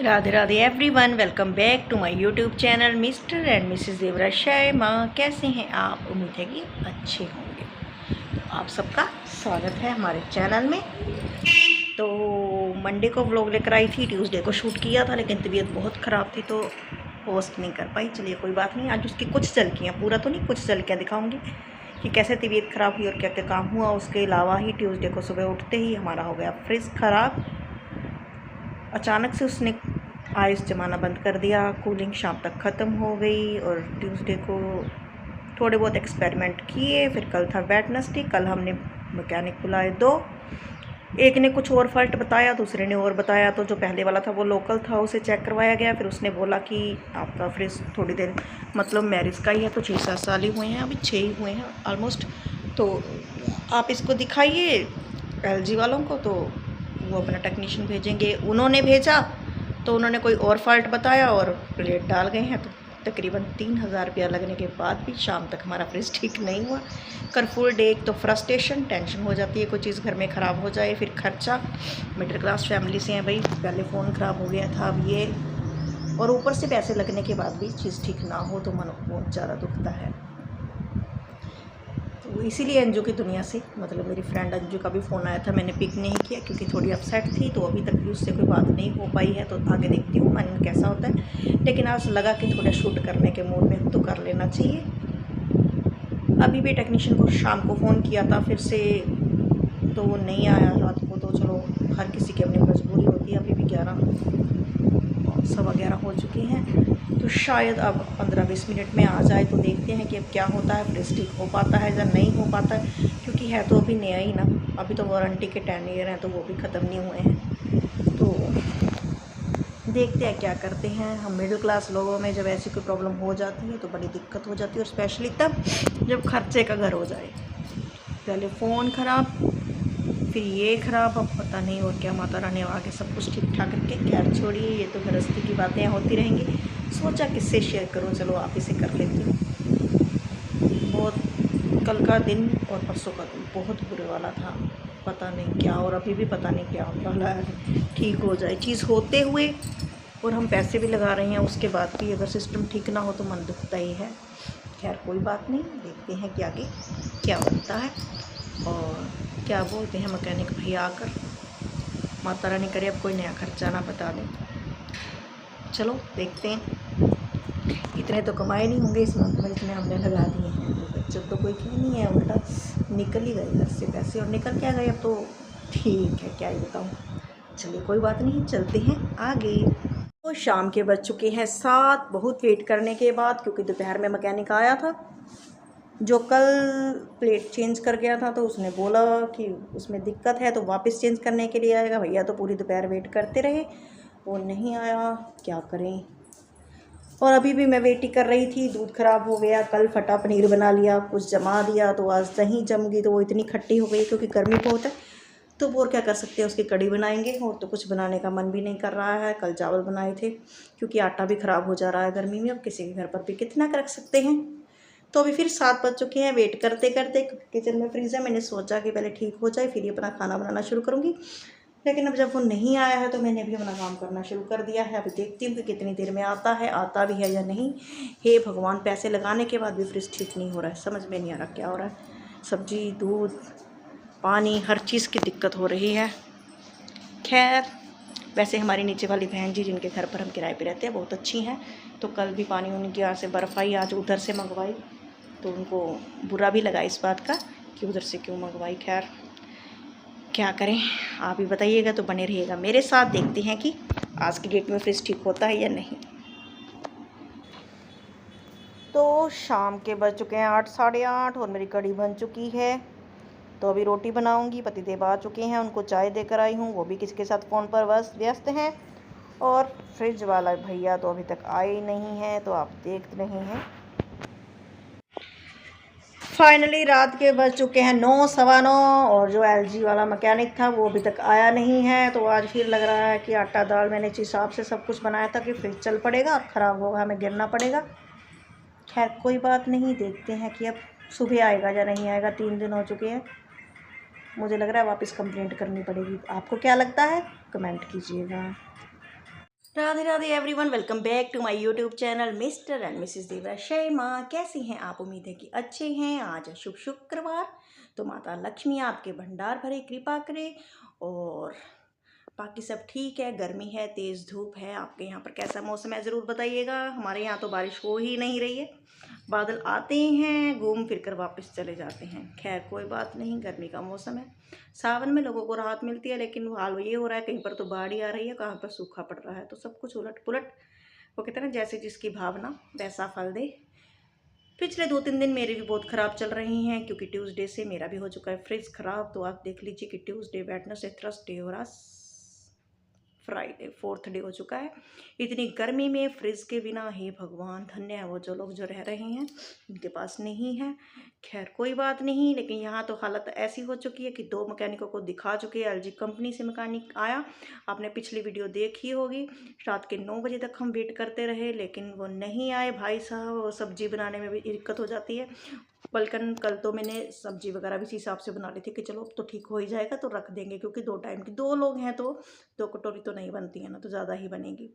Radhe Radhe everyone, welcome back to my YouTube channel Mr and Mrs Devraj Sharma. कैसे हैं आप? उम्मीद है कि अच्छे होंगे। तो आप सबका स्वागत है हमारे चैनल में। तो मंडे को व्लॉग लेकर आई थी, ट्यूसडे को शूट किया था, लेकिन तबीयत बहुत ख़राब थी तो पोस्ट नहीं कर पाई। चलिए कोई बात नहीं, आज उसकी कुछ झलकियाँ, पूरा तो नहीं, कुछ झलकियाँ दिखाऊँगी कि कैसे तबीयत ख़राब हुई और क्या क्या काम हुआ। उसके अलावा ही ट्यूसडे को सुबह उठते ही हमारा हो गया फ्रिज ख़राब। अचानक से उसने आइस जमाना बंद कर दिया, कूलिंग शाम तक ख़त्म हो गई। और ट्यूसडे को थोड़े बहुत एक्सपेरिमेंट किए। फिर कल था वेडनेसडे, कल हमने मैकेनिक बुलाए दो। एक ने कुछ और फॉल्ट बताया, दूसरे ने और बताया। तो जो पहले वाला था वो लोकल था, उसे चेक करवाया गया। फिर उसने बोला कि आपका फ्रिज थोड़ी देर, मतलब मैरिज का ही है तो 6-7 साल ही हुए हैं, अभी 6 ही हुए हैं ऑलमोस्ट। तो आप इसको दिखाइए LG वालों को, तो वो अपना टेक्नीशियन भेजेंगे। उन्होंने भेजा तो उन्होंने कोई और फॉल्ट बताया और प्लेट डाल गए हैं। तो तकरीबन 3000 रुपया लगने के बाद भी शाम तक हमारा फ्रिज ठीक नहीं हुआ। कर फुल डे एक तो फ्रस्ट्रेशन, टेंशन हो जाती है, कोई चीज़ घर में ख़राब हो जाए, फिर खर्चा। मिडिल क्लास फैमिली से हैं भाई, पहले फ़ोन ख़राब हो गया था, अब ये, और ऊपर से पैसे लगने के बाद भी चीज़ ठीक ना हो तो मन बहुत ज़्यादा दुखता है। तो इसीलिए अंजू की दुनिया से, मतलब मेरी फ्रेंड अंजू का भी फ़ोन आया था, मैंने पिक नहीं किया क्योंकि थोड़ी अपसेट थी। तो अभी तक भी उससे कोई बात नहीं हो पाई है, तो आगे देखती हूँ मन कैसा होता है। लेकिन आज लगा कि थोड़ा शूट करने के मूड में तो कर लेना चाहिए। अभी भी टेक्नीशियन को शाम को फ़ोन किया था फिर से, तो वो नहीं आया रात को। तो चलो, हर किसी की अपनी मजबूरी होती है। अभी भी 11:15 हो चुके हैं, तो शायद अब 15-20 मिनट में आ जाए। तो देखते हैं कि अब क्या होता है, फ्रिज ठीक हो पाता है या नहीं हो पाता है, क्योंकि है तो अभी नया ही ना। अभी तो वारंटी के 10 ईयर हैं, तो वो भी ख़त्म नहीं हुए हैं। तो देखते हैं क्या करते हैं। हम मिडिल क्लास लोगों में जब ऐसी कोई प्रॉब्लम हो जाती है तो बड़ी दिक्कत हो जाती है, और स्पेशली तब जब खर्चे का घर हो जाए। पहले फ़ोन ख़राब, फिर ये ख़राब, अब पता नहीं और क्या। माता रानी आगे सब कुछ ठीक ठाक करके, खैर छोड़िए, ये तो गृहस्थी की बातें होती रहेंगी। सोचा किससे शेयर करूं, चलो आप इसे कर लेती हूँ। बहुत, कल का दिन और परसों का दिन बहुत बुरे वाला था। पता नहीं क्या, और अभी भी पता नहीं क्या होने वाला है। ठीक हो जाए चीज़ होते हुए, और हम पैसे भी लगा रहे हैं, उसके बाद भी अगर सिस्टम ठीक ना हो तो मन दुखता ही है। खैर कोई बात नहीं, देखते हैं कि आगे क्या बनता है। और क्या बोलते हैं मैकेनिक भैया आकर, माता रानी करे अब कोई नया खर्चा ना बता दें। चलो देखते हैं। इतने तो कमाए नहीं होंगे इस मंथ में जितने हमने लगा दिए हैं। तो बच्चों तो कोई क्यों नहीं है, उल्टा निकल ही गए घर से पैसे, और निकल क्या गए अब तो ठीक है, क्या ही बताऊँ। चलिए कोई बात नहीं, चलते हैं आगे। तो शाम के बज चुके हैं 7, बहुत वेट करने के बाद, क्योंकि दोपहर में मैकेनिक आया था जो कल प्लेट चेंज कर गया था। तो उसने बोला कि उसमें दिक्कत है तो वापस चेंज करने के लिए आएगा। भैया तो पूरी दोपहर वेट करते रहे, वो नहीं आया, क्या करें। और अभी भी मैं वेट ही कर रही थी। दूध ख़राब हो गया, कल फटा पनीर बना लिया, कुछ जमा दिया, तो आज दही जम गई, तो वो इतनी खट्टी हो गई क्योंकि गर्मी बहुत है। तो वो और क्या कर सकते हैं, उसकी कड़ी बनाएंगे। और तो कुछ बनाने का मन भी नहीं कर रहा है। कल चावल बनाए थे, क्योंकि आटा भी ख़राब हो जा रहा है गर्मी में, अब किसी के घर पर भी कितना कर रख सकते हैं। तो अभी फिर 7 बज चुके हैं, वेट करते करते। किचन में फ्रीज़ है, मैंने सोचा कि पहले ठीक हो जाए फिर ही अपना खाना बनाना शुरू करूँगी। लेकिन अब जब वो नहीं आया है तो मैंने भी अपना काम करना शुरू कर दिया है। अभी देखती हूँ कि कितनी देर में आता है, आता भी है या नहीं। हे भगवान, पैसे लगाने के बाद भी फ्रिज ठीक नहीं हो रहा है, समझ में नहीं आ रहा क्या हो रहा है। सब्जी, दूध, पानी, हर चीज़ की दिक्कत हो रही है। खैर, वैसे हमारी नीचे वाली बहन जी, जिनके घर पर हम किराए पे रहते हैं, बहुत अच्छी हैं। तो कल भी पानी उनके यहाँ से बर्फ़ आई, आज उधर से मंगवाई। तो उनको बुरा भी लगा इस बात का कि उधर से क्यों मंगवाई। खैर क्या करें, आप ही बताइएगा, तो बने रहिएगा मेरे साथ। देखते हैं कि आज की डेट में फ्रिज ठीक होता है या नहीं। तो शाम के बज चुके हैं 8, 8:30, और मेरी कढ़ी बन चुकी है। तो अभी रोटी बनाऊंगी। पतिदेव आ चुके हैं, उनको चाय देकर आई हूँ, वो भी किसी के साथ फ़ोन पर बस व्यस्त हैं। और फ्रिज वाला भैया तो अभी तक आए ही नहीं हैं, तो आप देख रहे हैं। फाइनली रात के बज चुके हैं 9, 9:15, और जो LG वाला मैकेनिक था वो अभी तक आया नहीं है। तो आज फिर लग रहा है कि आटा दाल मैंने जिस हिसाब से सब कुछ बनाया था कि फ्रिज चल पड़ेगा, ख़राब होगा, हमें गिरना पड़ेगा। खैर कोई बात नहीं, देखते हैं कि अब सुबह आएगा या नहीं आएगा। 3 दिन हो चुके हैं, मुझे लग रहा है वापस कंप्लेंट करनी पड़ेगी। आपको क्या लगता है, कमेंट कीजिएगा। Radhe Radhe everyone, welcome back to my YouTube channel Mr and Mrs Devra Sharma. कैसी हैं आप? उम्मीद है कि अच्छे हैं। आज है शुभ शुक्रवार, तो माता लक्ष्मी आपके भंडार भरे, कृपा करे और बाकी सब ठीक है। गर्मी है, तेज़ धूप है। आपके यहाँ पर कैसा मौसम है ज़रूर बताइएगा। हमारे यहाँ तो बारिश हो ही नहीं रही है। बादल आते हैं, घूम फिर कर वापस चले जाते हैं। खैर कोई बात नहीं, गर्मी का मौसम है। सावन में लोगों को राहत मिलती है, लेकिन हाल ये हो रहा है, कहीं पर तो बाढ़ ही आ रही है, कहाँ पर सूखा पड़ रहा है। तो सब कुछ उलट पुलट, वो कहते हैं ना, जैसे जिसकी भावना वैसा फल दे। पिछले 2-3 दिन मेरे भी बहुत ख़राब चल रही हैं, क्योंकि ट्यूसडे से मेरा भी हो चुका है फ्रिज ख़राब। तो आप देख लीजिए कि ट्यूसडे, वेडनेसडे, थर्सडे और आज फ्राइडे, 4th डे हो चुका है। इतनी गर्मी में फ्रिज के बिना, हे भगवान, धन्य है वो जो लोग जो रह रहे हैं, उनके पास नहीं है। खैर कोई बात नहीं, लेकिन यहाँ तो हालत ऐसी हो चुकी है कि 2 मैकेनिकों को दिखा चुके हैं। एलजी कंपनी से मैकेनिक आया, आपने पिछली वीडियो देखी होगी। रात के 9 बजे तक हम वेट करते रहे, लेकिन वो नहीं आए भाई साहब। वो सब्जी बनाने में भी दिक्कत हो जाती है। बल्कि कल तो मैंने सब्जी वगैरह भी इसी हिसाब से बना ली थी कि चलो अब तो ठीक हो ही जाएगा, तो रख देंगे, क्योंकि 2 टाइम की 2 लोग हैं तो 2 कटोरी तो नहीं बनती है ना, तो ज़्यादा ही बनेगी,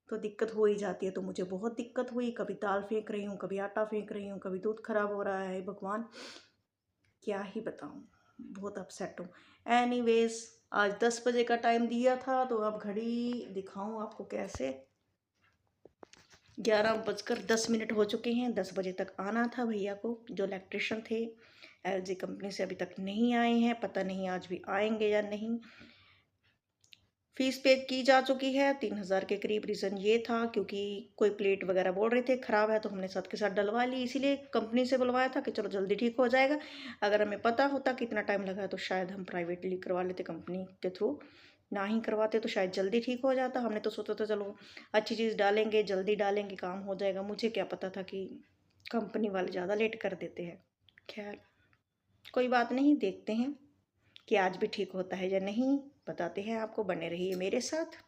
तो दिक्कत हो ही जाती है। तो मुझे बहुत दिक्कत हुई, कभी दाल फेंक रही हूँ, कभी आटा फेंक रही हूँ, कभी दूध खराब हो रहा है। भगवान क्या ही बताऊँ, बहुत अपसेट हूँ। एनीवेज, आज 10 बजे का टाइम दिया था, तो अब घड़ी दिखाऊँ आपको कैसे। 11:10 हो चुके हैं। 10 बजे तक आना था भैया को, जो इलेक्ट्रिशियन थे एलजी कंपनी से, अभी तक नहीं आए हैं। पता नहीं आज भी आएंगे या नहीं। फीस पे की जा चुकी है 3000 के करीब। रीज़न ये था क्योंकि कोई प्लेट वगैरह बोल रहे थे ख़राब है, तो हमने साथ के साथ डलवा ली। इसीलिए कंपनी से बुलवाया था कि चलो जल्दी ठीक हो जाएगा। अगर हमें पता होता कितना टाइम लगा तो शायद हम प्राइवेटली करवा लेते, कंपनी के थ्रू ना ही करवाते, तो शायद जल्दी ठीक हो जाता। हमने तो सोचा था चलो अच्छी चीज़ डालेंगे, जल्दी डालेंगे, काम हो जाएगा। मुझे क्या पता था कि कंपनी वाले ज़्यादा लेट कर देते हैं। खैर कोई बात नहीं, देखते हैं कि आज भी ठीक होता है या नहीं, बताते हैं आपको। बने रहिए मेरे साथ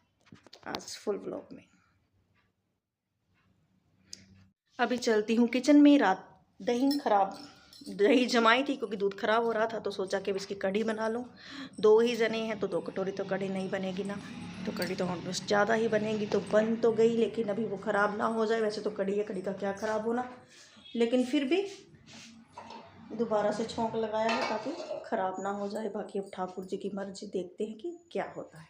आज फुल व्लॉग में। अभी चलती हूँ किचन में। रात दही जमाई थी, क्योंकि दूध खराब हो रहा था, तो सोचा कि अब इसकी कढ़ी बना लूँ। 2 ही जने हैं तो 2 कटोरी तो कढ़ी नहीं बनेगी ना, तो कढ़ी तो ऑलमोस्ट ज़्यादा ही बनेगी। तो बन तो गई, लेकिन अभी वो ख़राब ना हो जाए। वैसे तो कढ़ी है, कढ़ी का क्या ख़राब होना, लेकिन फिर भी दोबारा से छोंक लगाया है ताकि ख़राब ना हो जाए। बाकी अब ठाकुर जी की मर्जी, देखते हैं कि क्या होता है।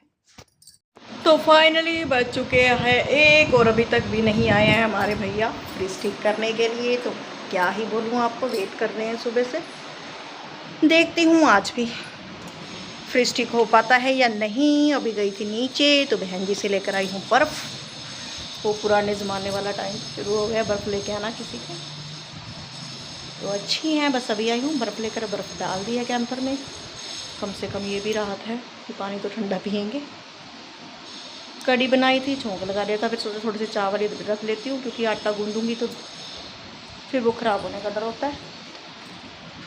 तो फाइनली बज चुके हैं 1 और अभी तक भी नहीं आए हैं हमारे भैया फ्रिज ठीक करने के लिए। तो क्या ही बोलूँ आपको, वेट कर रहे हैं सुबह से। देखती हूँ आज भी फ्रिज ठीक हो पाता है या नहीं। अभी गई थी नीचे, तो बहन जी से लेकर आई हूँ बर्फ़। वो पुराने ज़माने वाला टाइम शुरू हो गया, बर्फ़ लेके आना किसी को। तो अच्छी हैं, बस अभी आई हूँ, बर्फ़ लेकर बर्फ़ डाल दी है कैंपर में। कम से कम ये भी राहत है कि पानी तो ठंडा पियेंगे। कढ़ी बनाई थी, छोंक लगा दिया था, फिर सोचा थोड़े से चावल रख लेती हूँ, क्योंकि आटा गूंदूंगी तो फिर वो ख़राब होने का डर होता है।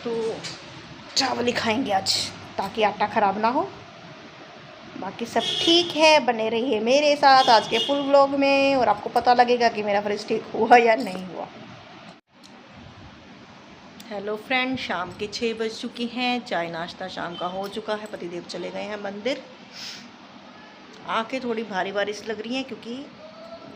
तो चावल ही खाएंगे आज, ताकि आटा ख़राब ना हो। बाकी सब ठीक है, बने रहिए मेरे साथ आज के फुल व्लॉग में, और आपको पता लगेगा कि मेरा फ्रिज ठीक हुआ या नहीं हुआ। हेलो फ्रेंड, शाम के 6 बज चुकी हैं। चाय नाश्ता शाम का हो चुका है। पतिदेव चले गए हैं मंदिर। आके थोड़ी भारी बारिश लग रही है, क्योंकि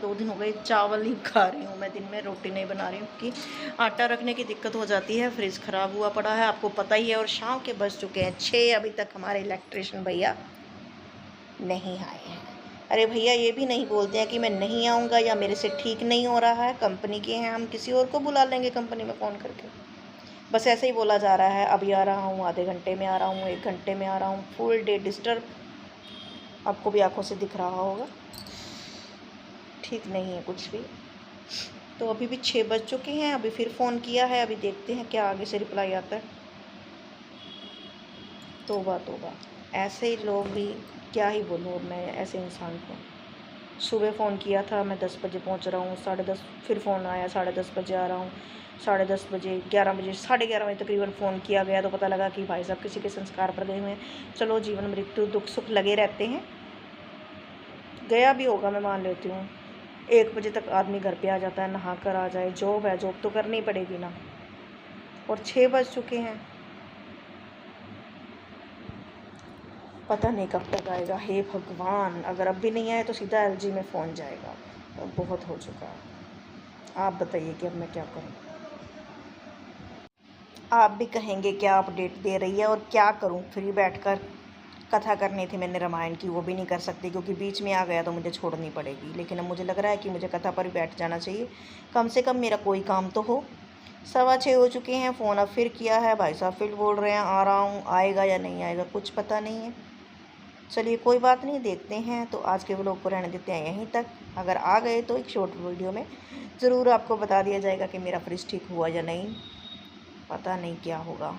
2 दिन हो गए चावल ही खा रही हूँ मैं, दिन में रोटी नहीं बना रही हूँ, क्योंकि आटा रखने की दिक्कत हो जाती है। फ्रिज ख़राब हुआ पड़ा है, आपको पता ही है। और शाम के बज चुके हैं 6, अभी तक हमारे इलेक्ट्रिशियन भैया नहीं आए हैं। अरे भैया ये भी नहीं बोलते हैं कि मैं नहीं आऊँगा या मेरे से ठीक नहीं हो रहा है, कंपनी के हैं, हम किसी और को बुला लेंगे कंपनी में फ़ोन करके। बस ऐसे ही बोला जा रहा है, अभी आ रहा हूँ, आधे घंटे में आ रहा हूँ, 1 घंटे में आ रहा हूँ। फुल डे डिस्टर्ब, आपको भी आंखों से दिख रहा होगा। ठीक नहीं है कुछ भी। तो अभी भी 6 बज चुके हैं, अभी फिर फ़ोन किया है, अभी देखते हैं क्या आगे से रिप्लाई आता है। तोबा तोबा, ऐसे ही लोग भी, क्या ही बोलूँ अब मैं ऐसे इंसान को। सुबह फ़ोन किया था, मैं 10 बजे पहुँच रहा हूँ, 10:30 फिर फ़ोन आया, 10:30 बजे आ रहा हूँ, 10:30 बजे, 11 बजे, 11:30 बजे तकरीबन फ़ोन किया गया, तो पता लगा कि भाई साहब किसी के संस्कार पर गए हुए हैं। चलो जीवन मृत्यु दुख सुख लगे रहते हैं, गया भी होगा मैं मान लेती हूँ। 1 बजे तक आदमी घर पे आ जाता है, नहा कर आ जाए, जॉब है, जॉब तो करनी पड़ेगी ना। और 6 बज चुके हैं। पता नहीं कब तक आएगा। हे भगवान, अगर अब भी नहीं आए तो सीधा एलजी में फ़ोन जाएगा। तो बहुत हो चुका है। आप बताइए कि अब मैं क्या करूं। आप भी कहेंगे क्या अपडेट दे रही है, और क्या करूं। फ्री बैठकर कथा करनी थी मैंने रामायण की, वो भी नहीं कर सकती क्योंकि बीच में आ गया तो मुझे छोड़नी पड़ेगी। लेकिन अब मुझे लग रहा है कि मुझे कथा पर ही बैठ जाना चाहिए, कम से कम मेरा कोई काम तो हो। 6:15 हो चुके हैं, फ़ोन अब फिर किया है भाई साहब, फिर बोल रहे हैं आ रहा हूँ, आएगा या नहीं आएगा कुछ पता नहीं है। चलिए कोई बात नहीं, देखते हैं। तो आज के व्लॉग को रहने देते हैं यहीं तक। अगर आ गए तो एक शॉर्ट वीडियो में ज़रूर आपको बता दिया जाएगा कि मेरा फ्रिज ठीक हुआ या नहीं। पता नहीं क्या होगा।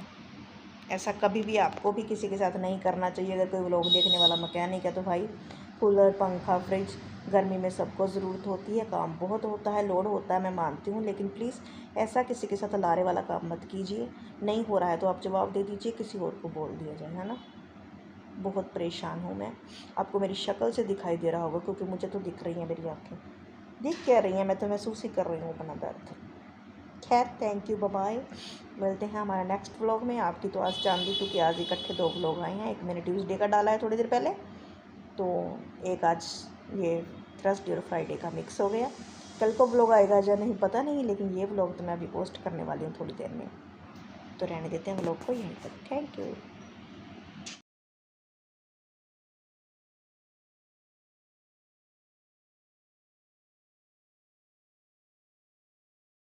ऐसा कभी भी आपको भी किसी के साथ नहीं करना चाहिए। अगर कोई व्लॉग देखने वाला मैकेनिक है तो भाई कूलर, पंखा, फ्रिज गर्मी में सबको ज़रूरत होती है, काम बहुत होता है, लोड होता है, मैं मानती हूँ। लेकिन प्लीज़ ऐसा किसी के साथ लारे वाला काम मत कीजिए। नहीं हो रहा है तो आप जवाब दे दीजिए, किसी और को बोल दिया जाए, है ना। बहुत परेशान हूँ मैं। आपको मेरी शक्ल से दिखाई दे रहा होगा क्योंकि मुझे तो दिख रही हैं, मेरी आँखें दिख क्या रही हैं, मैं तो महसूस ही कर रही हूँ अपना दर्द। खैर थैंक यू, बाय बाय। मिलते हैं हमारा नेक्स्ट व्लॉग में। आपकी तो आज चांद दी, क्योंकि आज इकट्ठे 2 व्लॉग आए हैं। एक मैंने ट्यूसडे का डाला है थोड़ी देर पहले, तो एक आज ये थर्सडे और फ्राइडे का मिक्स हो गया। कल को व्लॉग आएगा या नहीं पता नहीं, लेकिन ये व्लॉग तो मैं अभी पोस्ट करने वाली हूँ थोड़ी देर में। तो रहने देते हैं व्लॉग को यहीं तक। Thank you.